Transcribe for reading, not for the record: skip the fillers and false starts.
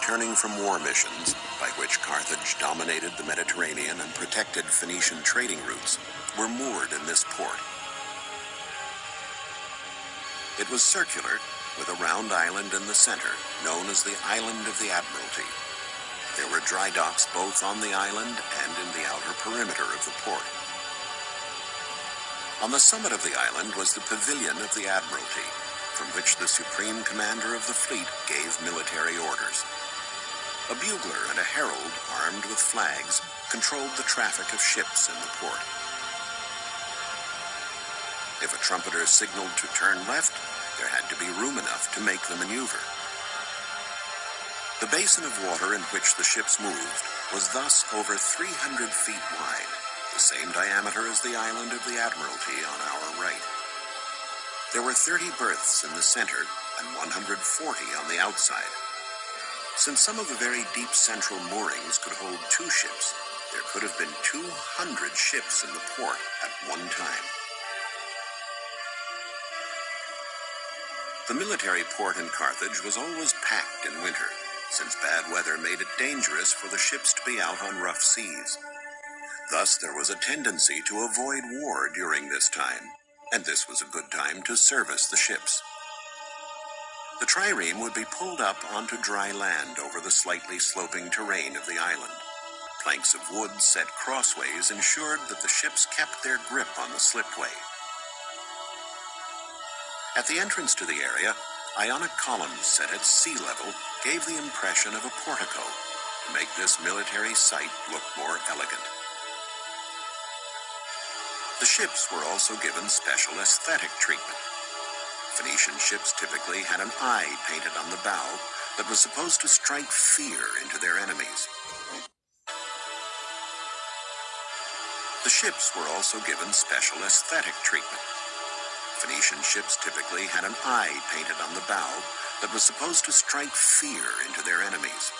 returning from war missions, by which Carthage dominated the Mediterranean and protected Phoenician trading routes, were moored in this port. It was circular, with a round island in the center, known as the Island of the Admiralty. There were dry docks both on the island and in the outer perimeter of the port. On the summit of the island was the Pavilion of the Admiralty, from which the Supreme Commander of the fleet gave military orders. A bugler and a herald, armed with flags, controlled the traffic of ships in the port. If a trumpeter signaled to turn left, there had to be room enough to make the maneuver. The basin of water in which the ships moved was thus over 300 feet wide, the same diameter as the Island of the Admiralty on our right. There were 30 berths in the center and 140 on the outside. Since some of the very deep central moorings could hold 2 ships, there could have been 200 ships in the port at one time. The military port in Carthage was always packed in winter, since bad weather made it dangerous for the ships to be out on rough seas. Thus, there was a tendency to avoid war during this time, and this was a good time to service the ships. The trireme would be pulled up onto dry land over the slightly sloping terrain of the island. Planks of wood set crossways ensured that the ships kept their grip on the slipway. At the entrance to the area, Ionic columns set at sea level gave the impression of a portico to make this military site look more elegant. The ships were also given special aesthetic treatment. Phoenician ships typically had an eye painted on the bow that was supposed to strike fear into their enemies. The ships were also given special aesthetic treatment. Phoenician ships typically had an eye painted on the bow that was supposed to strike fear into their enemies.